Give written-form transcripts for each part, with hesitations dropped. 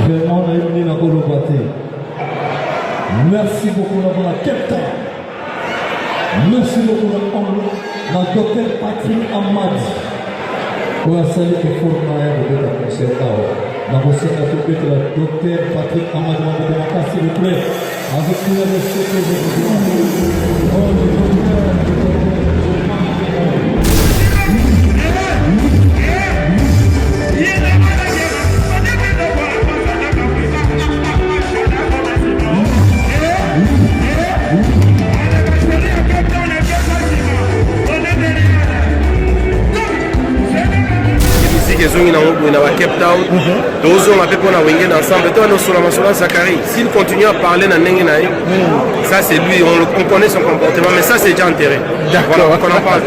Vraiment, on a eu la Golobate. Merci beaucoup pour la Kepta. Merci beaucoup à Dr. Patrick Ahmad. Pour la salle qui faut de la concert. Dans vos scènes, la Dr. Patrick Ahmad, s'il vous plaît. Avec tout le respect que je vous dois. Cape Town, s'il continue à parler, ça c'est lui, on connaît son comportement, mais ça c'est déjà enterré. Voilà, qu'on en parle.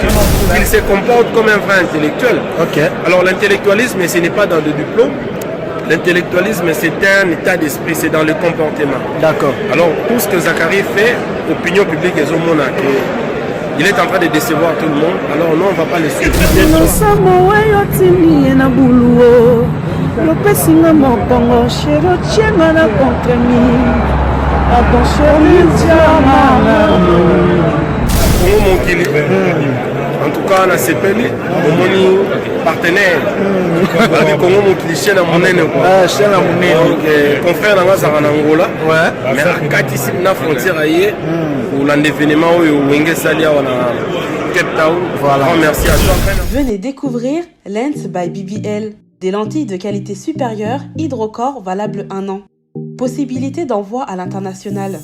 Il se comporte comme un vrai intellectuel. Okay. Alors l'intellectualisme, ce n'est pas dans le diplôme. L'intellectualisme, c'est un état d'esprit, c'est dans le comportement. D'accord. Alors tout ce que Zachary fait, opinion publique et Zomona, il est en train de décevoir tout le monde, alors non, on ne va pas le suivre. En tout cas, on a CPL, on partenaire. Avec Congo, mon cliché dans mon nez. Confrère dans Angola. Mais à 4 ici, na frontière ailleurs, où l'événement où Wenge Salia, on a Cape Town. Voilà. Merci à toi. Venez découvrir Lens by BBL. Des lentilles de qualité supérieure, hydrocore valables 1 an. Possibilité d'envoi à l'international.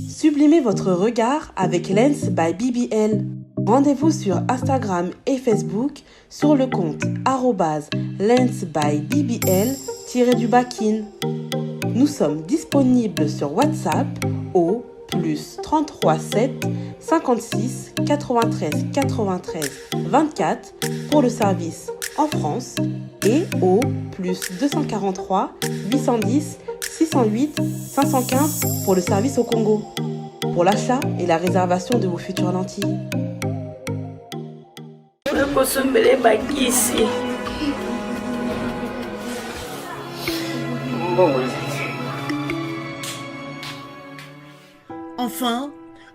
Sublimez votre regard avec Lens by BBL. Rendez-vous sur Instagram et Facebook sur le compte @lensbybbl_kin. Nous sommes disponibles sur WhatsApp au +33 7 56 93 93 24 pour le service en France et au +243 810 608 515 pour le service au Congo. Pour l'achat et la réservation de vos futures lentilles. Enfin,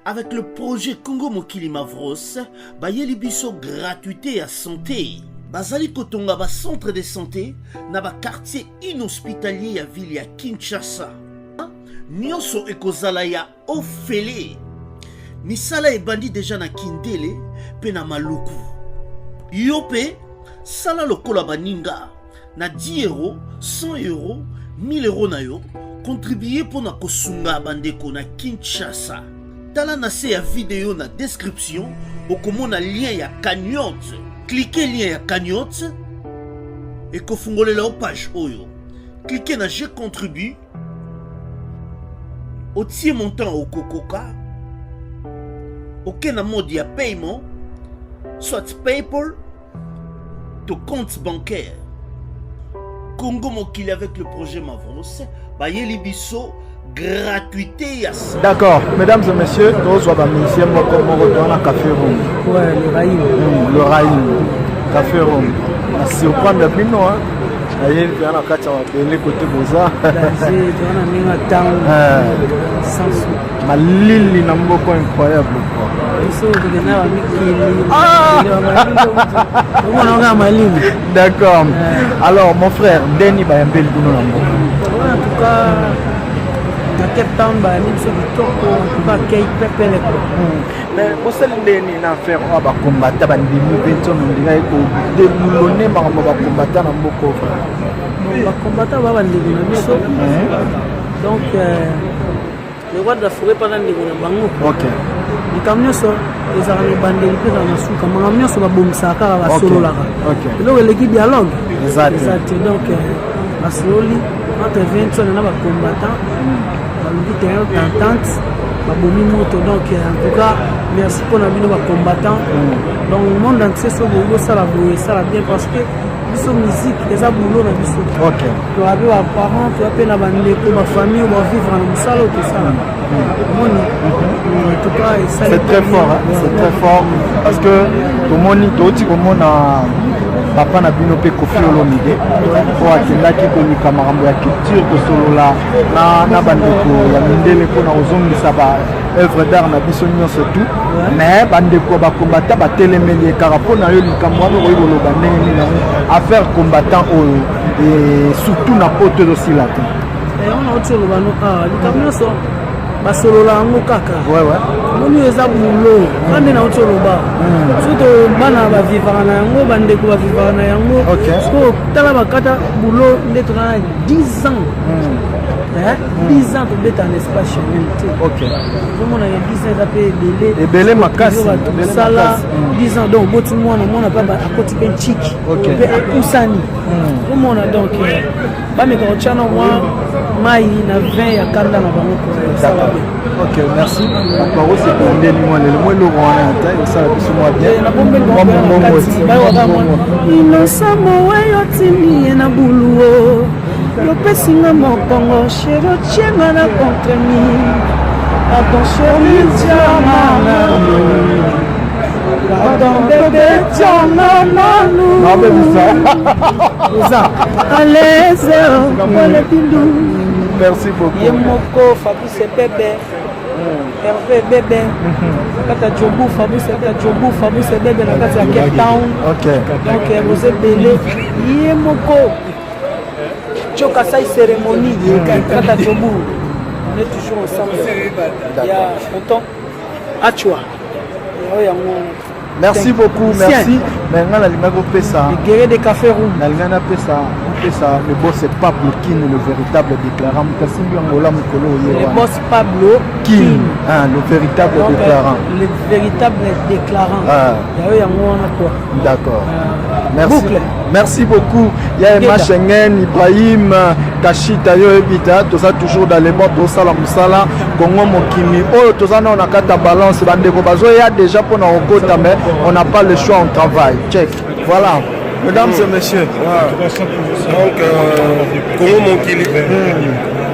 avec le projet Congo Mokili Mavros, bayeli biso gratuité à santé. Bazali kotonga ba centre de santé na ba quartier inhospitalier ya ville ya Kinshasa. Nyonso ekozala ya ofele. Misala ebandi deja na Kindele pe na Maluku. Yope sala lokola baninga na 10 €, 100 €, 1000 € na yo contribuer pour na kosunga bandeko na Kinshasa. Tala na se ya video na description okomona lien ya cagnotte. Cliquez lien ya cagnotte et kofungolela page oyo. Cliquez na je contribue. Otie montant au Kokoka. Aucun mode de paiement, soit PayPal, ton compte bancaire. Congo Mokili avec le projet Mavros, Bayeli Bisso, gratuité. D'accord, mesdames et messieurs, nous sommes à Monsieur Mokomo dans la Café Room. Ouais, le Raïm. Le Raïm, Café Room. C'est au point de Bino, hein. Aïe, il y a un cas de côté Boza. Ma Lili n'a pas incroyable. D'accord. Alors, mon frère, Denis va un bel boulot. En tout cas, dans Cape Town, mais au sein de Denis, n'a fait un combattant, un combattant, donc, le roi de la forêt pendant les bango. Ok. Les camions sont les armes bandées, les camions sont les camions sont les bombes sacra à solo là. Ok. Donc l'équipe dialogue. Exact. Donc, la soli entre 20 ans, on a des combattants. On a des d'entente. Donc, en tout cas, merci pour nos combattants. Donc, le monde entier, ça va bien parce que biso musique eza boulot na biso. OK. To abi wa parents, to apé na bandeko, ma famille, on va vivre na musala tout ça. En tout cas, c'est très fort, hein? C'est très fort parce que tout le monde tout comme on a papa na bino pe Kofi Olomide po akendaki kolika makambo ya culture kosolola na bandeko ya mindele mpona kozongisa ba œuvre d'art na biso nyonso tout mais bandeko bakombata batelemeli ekaka mpo na yo likambo wana okoki koloba ndenge nini affaire combattant oyo surtout na poto ezosila te on a autre lobano likambo nyonso basolola yango kaka moni eza bulo kande na autre loba surtout bana bavivaka na yango bandeko bavivaka na yango so tala bakata bulo nde tozana 10 ans 10 ans tobeta en espace chemin te omona ya 10 ans eza mpe ebele makasi sala 10 ans donc boti mwana omona mpe akoti mpe ntiki mpe akusani omona donc bameka kotyana mwa mai na 20 ya kanda na bango kosala be ok merci akbaro sepondeli mwana elemo eloko wana ata esala biso mwa bien inosamo oyo timi ye na buluo yopesinga mokongo sheri otienga na contremi pardon sheri tiamana pardon bebe tianga nanu eza aleze wale pindu merci beaucoup ye moko Fabrice Bebe Hervé Bebe kata Djobu Fabrice Bebe na kati ya Cape Town donc vous ebele ye moko Choka Sai cérémonie kata Djobu on est toujours ensemble il y a longtemps Achua merci beaucoup merci mais nga nalinga kopesa guerrier de café roux nalinga na pesa le boss Pablo Kin le véritable déclarant mutasimbi ngola mukolo le boss Pablo Kin le véritable déclarant le véritable déclarant yayo yango wana quoi d'accord merci merci beaucoup ya Emma Schengen Ibrahim Kashita yo ebita toza toujours dans les bons tosala musala Congo mokimi oyo toza na on kata balance bandeko bazo ya déjà pour na okota mais on n'a pas le choix, on travaille. Check. Voilà. Mesdames et messieurs. Donc, Congo Mokili.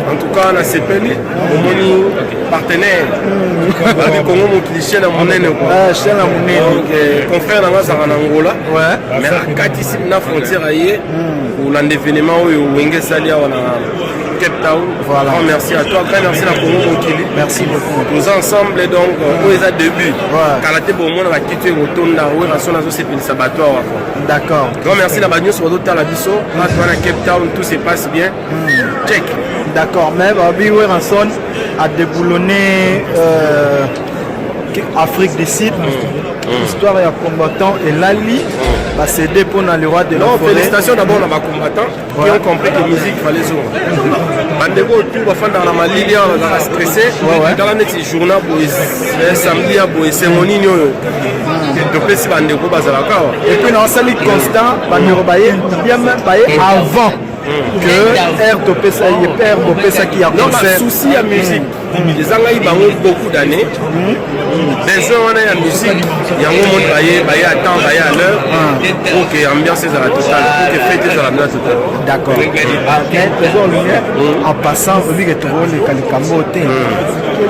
En tout cas, on a CPL, mon partenaire. Congo Mokili, chez la monnaie. Chez la monnaie. Donc, confrère dans la Angola. Mais à 4 ici, on a frontière ailleurs. Pour l'événement où Wenge Salia, on a Cape Town. Voilà. Grand merci à toi. Grand merci à Congo Mokili. Merci beaucoup. Nous ensemble, donc, où est le début? Kalaté pour moi, on va quitter le retour là où on s'abattoir. D'accord. Grand merci à la sur l'autre Talabiso. Là, tu vas à Cape Town, tout se passe bien. Check. D'accord. Mais Babi Weranson a déboulonné Afrique du Sud. Histoire et combattant et Lali va céder pour le roi de la forêt. Félicitations d'abord à ma combattant qui ont compris que la musique fallait jouer. Bandego tout va faire dans la Mali, on va stresser. Dans la net journée pour samedi pour cérémonie de plus Bandego bazalaka. Et puis dans salle constant Bandego baye bien même baye avant que RTPSA qui a concert. Souci à musique. Les Angaïs ont beaucoup d'années. Besoin on a la musique. Il y a un moment baye à temps, baye à l'heure. Pour que l'ambiance est à la totale, pour que fête est à la totale. D'accord. En passant, vu que tu vois les Calicamotés,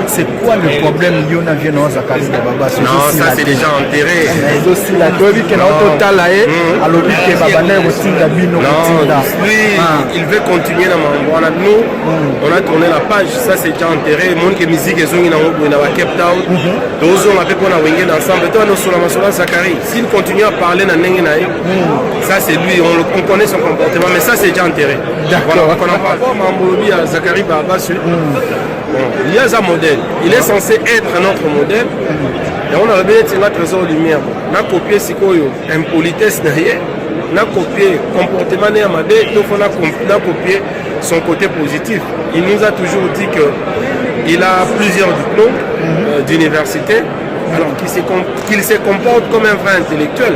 c'est quoi le problème Yona vient dans Zakari Baba? Non, ça c'est déjà enterré. Mais aussi la Dovi qui est dans total à l'objet que Babane aussi la bino. Lui, il veut continuer dans mon nous. On a tourné la page, ça c'est déjà enterré. Le monde qui est musique et zone dans Cape Town. Tous on a fait qu'on a wingé ensemble. Toi, nous sur la Masola Zakari. S'il continue à parler dans Nengenaï, ça c'est lui, on connaît son comportement, mais ça c'est déjà enterré. D'accord. On en parle pas, Mambobi à Zakari Baba. Il y a un modèle, il est censé être notre modèle. Et on a bien tiré trésor de lumière. On a copié Sikoyo, impolitesse derrière. On a copié comportement Néamadé, donc on a copié son côté positif. Il nous a toujours dit qu'il a plusieurs diplômes d'université, alors qu'il se comporte comme un vrai intellectuel.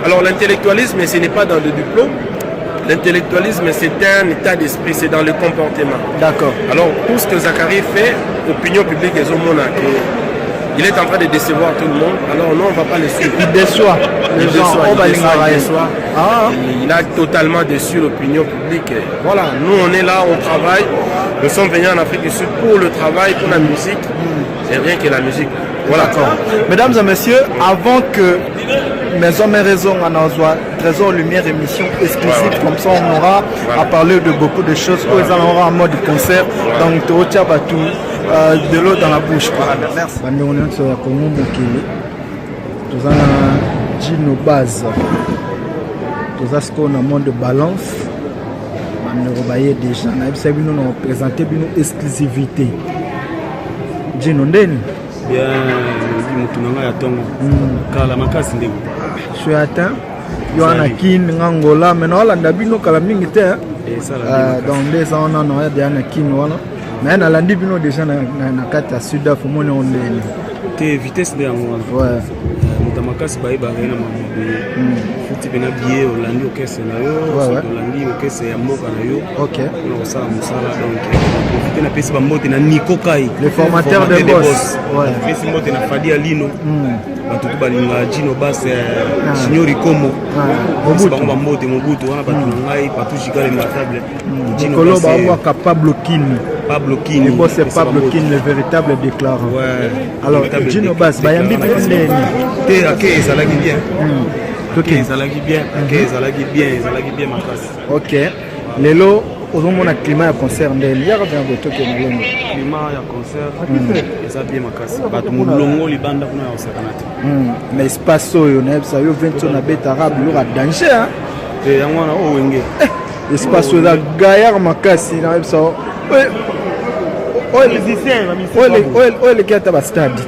Alors l'intellectualisme, ce n'est pas dans le diplôme. L'intellectualisme, c'est un état d'esprit, c'est dans le comportement. D'accord. Alors, tout ce que Zakari fait, opinion publique et Zomona, il est en train de décevoir tout le monde. Alors, non, on ne va pas le suivre. Il déçoit. Il a totalement déçu l'opinion publique. Et voilà, nous, on est là, on travaille. Nous sommes venus en Afrique du Sud pour le travail, pour la musique. C'est rien que la musique. Voilà. Mesdames et messieurs, avant que maison mais raison on a Trésor Lumière émission exclusive comme ça on aura à parler de beaucoup de choses où ils aura en mode concert donc tu retiens pas tout de l'eau dans la bouche merci bande on est sur la Congo Mokili tous en Gino base tous ce qu'on a monde de balance bande rebayer déjà na bisa bino na présenter bino exclusivité Gino ndeni bien mutunanga ya tongo kala makasi ndeko je suis atteint Yohana Kin Angola mais non la ndabino kala mingi te donc des ans on a Yohana Kin wala mais na landi bino déjà na kata sud af moni on te vitesse de yango ouais mutamakasi baye ba na mamu futi bena biye olandi okese na yo olandi okese ya mboka na yo OK on sala musala donc profiter na pesi ba mbote na Nico Kai le formateur de boss ouais pesi mbote na Fadi Alino batu to balinga Gino Bass Signori Como Mobutu ba mbote Mobutu wana batu ngai batu jikale na table Gino Bass ba capable Kini Pablo Kini. Le boss c'est Pablo Kini, le véritable déclarant. Ouais. Alors, Gino Bass, Bayambi Bindeni. T'es à qui ça l'a bien. Ok, ça l'a bien. Ok, ça l'a bien ma classe. Ok. Lelo, aujourd'hui on climat à concert. Il y a un peu de climat à concert. Ça bien ma classe. Batu mulongo libanda kuna ya sakanati. Mais espace oyo na ça yo 20 na bête arabe lo a danger hein. Et yango na o wenge. Espace oyo gaillard makasi na ça. Ole keta ba stade.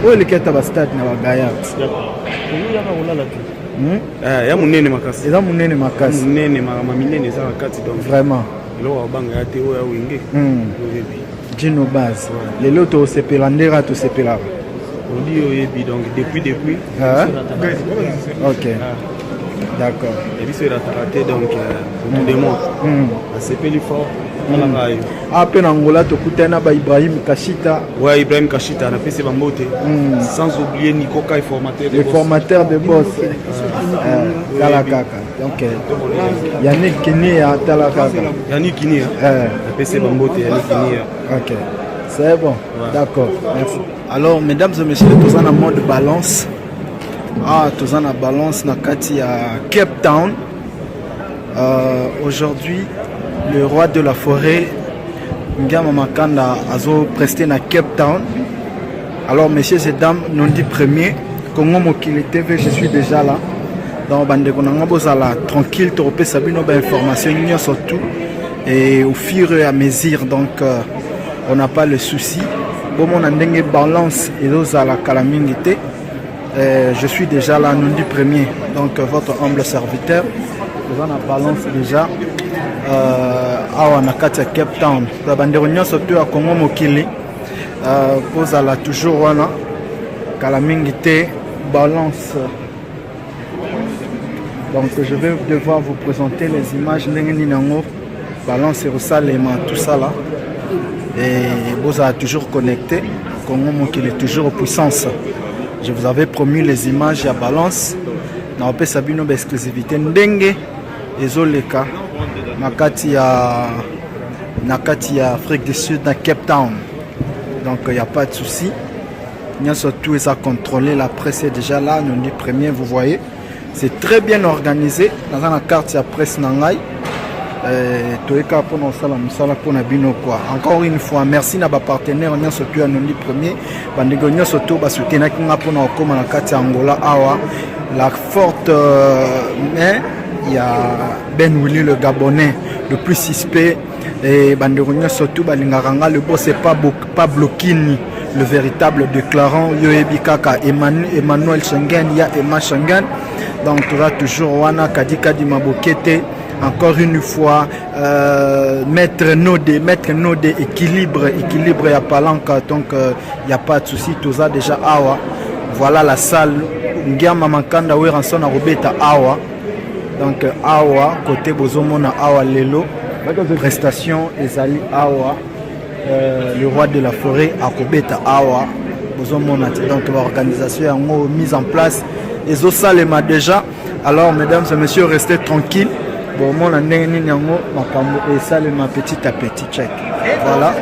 Ole keta ba stade na bagaya. Ya munene makasi. Eza munene makasi. Munene mama minene za wakati donc vraiment. Lo banga ya te o ya wenge. Gino Bass. Lelo to sepelandera to sepela. On dit oyebi donc depuis. OK. D'accord. Et puis c'est raté donc autour de moi. C'est plus fort. Après Angola to kutana ba Ibrahim Kashita. Ouais, Ibrahim Kashita na pesi bambote. Sans oublier Nico Kai formateur de boss. Le formateur de boss. Talakaka. Donc Yannick Kini à Talakaka. Yannick Kini. Na pesi bambote Yannick Kini. OK. C'est bon. D'accord. Merci. Alors mesdames et messieurs, tous en mode balance. Tous en balance na kati à Cape Town. Aujourd'hui le roi de la forêt Ngama Makanda azo presté na Cape Town. Alors messieurs et dames, non dit premier Congo Mokili TV, je suis déjà là. Donc bande konanga bozala tranquille to repé sabino ba information nyo surtout et au fur et à mesure donc on n'a pas le souci. Bon mon ndenge balance et ozala kalamingité. Je suis déjà là non dit premier. Donc votre humble serviteur vous en balance déjà awa na kati ya Cape Town la bandeko nyonso to ya Congo Mokili kozala toujours wana kala mingi te balance. Donc je vais devoir vous présenter les images ndenge nini yango balance erosalema tout ça là et bozala toujours connecté. Congo Mokili toujours en puissance. Je vous avais promis les images ya balance na opesa bino ba exclusivité ndenge ezoleka nakati ya Afrique du Sud dans Cape Town. Donc il n'y a pas de souci. Nous surtout ça contrôler, la presse est déjà là, nous dit premier, vous voyez. C'est très bien organisé dans la carte ya presse nangai. Encore une fois, merci à nos partenaires, nous surtout à nous dit premier. Nous surtout à soutenir la carte Angola awa la forte mais il y a Ben Willy le Gabonais, le plus suspect, et Banderounia surtout Balingaranga, le boss c'est Pablo Kini, le véritable déclarant, Yoebi Kaka, Emmanuel Schengen, il y a Emma Schengen, donc tu auras toujours Wana Kadikadi Mabokete, encore une fois, Maître Nodé, équilibre à Palanca, donc il n'y a pas de souci, tout ça déjà Awa, voilà la salle, Ngiama Mankanda, Weranson, Robeta Awa. Donc awa côté bozomona awa lelo prestation ezali awa le roi de la forêt akobeta awa bozomona donc l'organisation yango mise en place ezosalema déjà. Alors mesdames et messieurs, restez tranquilles. Bon mon ndenge nini yango makambo esalema petit à petit. Check. Voilà.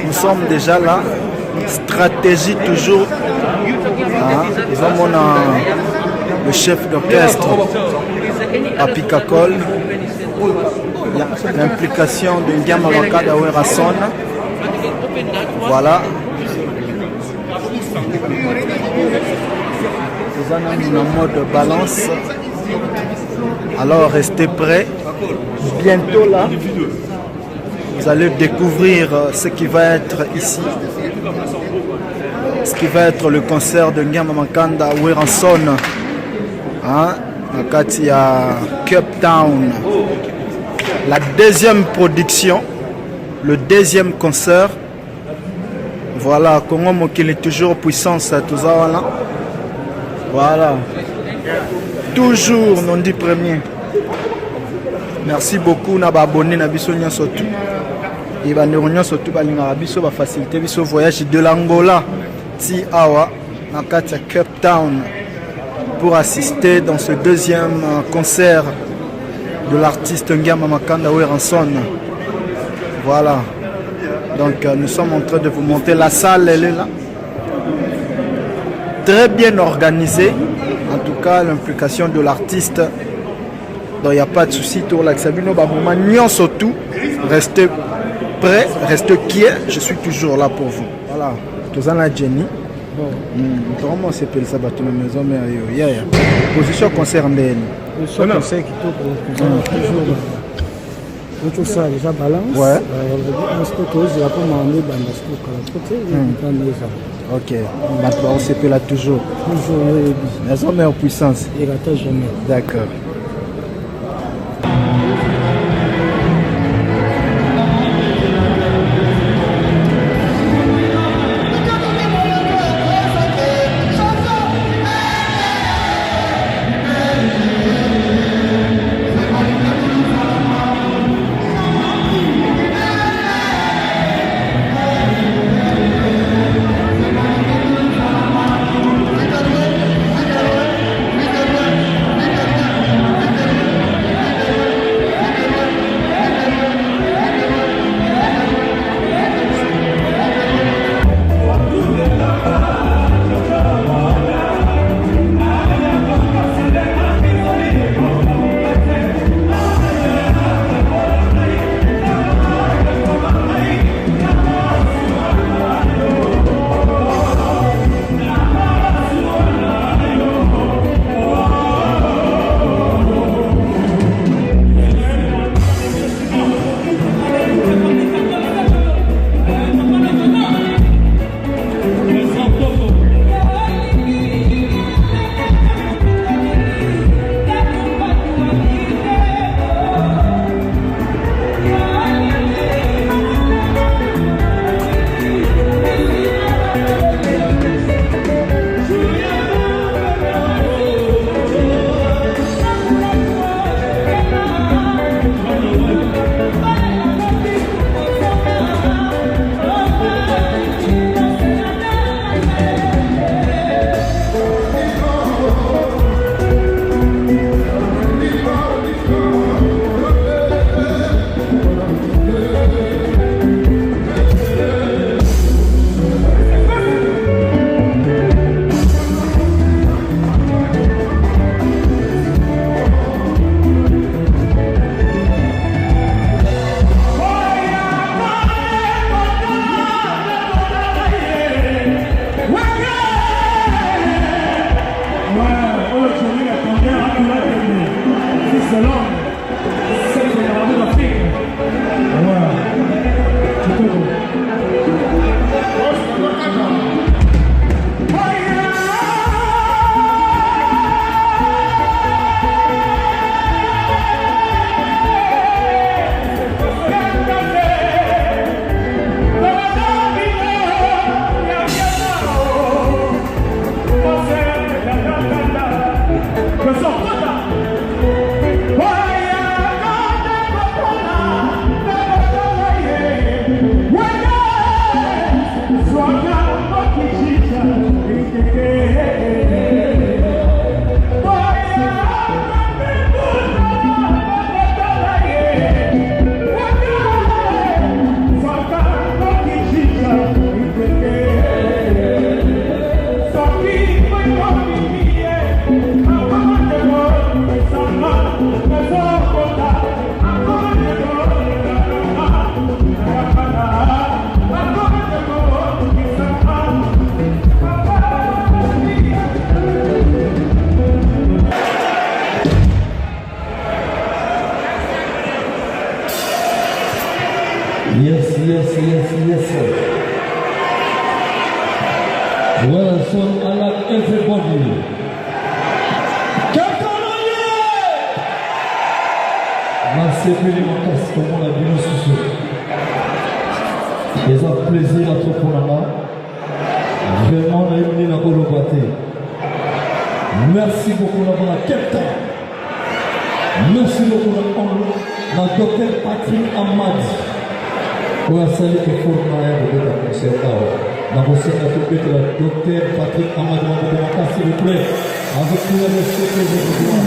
Nous sommes déjà là. Stratégie toujours Ils ont le chef d'orchestre, Papi Kakol. L'implication de Ndiama Makanda Werason. Voilà. Nous en en mode balance. Alors restez prêts. Bientôt là, vous allez découvrir ce qui va être ici. Ce qui va être le concert de Ndiama Makanda Werason. Hein? Il y a Cape Town. La deuxième production, le deuxième concert. Voilà, Congo Mokili toujours puissance à tout ça. Voilà. Toujours non dit premier. Merci beaucoup na abonné na biso nyonso tout. Et ba nyonso tout ba linga biso ba faciliter biso voyage de l'Angola ti awa na kati Cape Town pour assister dans ce deuxième concert de l'artiste Ndiama Makanda Werason. Voilà. Donc nous sommes en train de vous montrer la salle, elle est là. Très bien organisée. En tout cas, l'implication de l'artiste. Donc il n'y a pas de souci. Surtout, restez prêts, restez quiets. Je suis toujours là pour vous. Voilà. Tous en la Jenny. Comment s'appelle ça dans la maison? Position concernée. Le conseil qui toujours. Tout ça déjà balance. Ouais. Ok. Maintenant on s'appelle là toujours. Toujours. Maison mais en puissance. Il raté jamais. D'accord. Yes, yes, yes, yes. Well, so I like everybody. Merci pour les manquants, comme on a vu nous sous. Et ça fait plaisir à tout pour là. Vraiment, on a émis la Golobate. Merci beaucoup d'avoir la Captain. Merci beaucoup d'avoir la docteur Patrick Ahmad. Pour la salle qui faut de la concert. Dans vos sénateurs, la docteur Patrick Ahmad, s'il vous plaît. Avec tout le respect que je vous dois.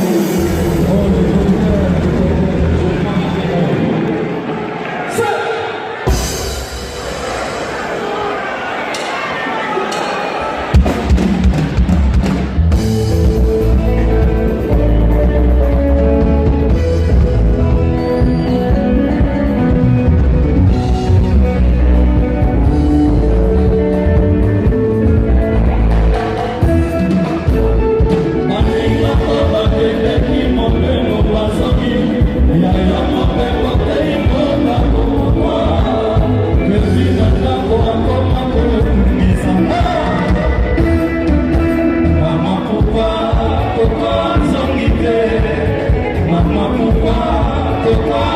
Pourquoi, pourquoi, pourquoi,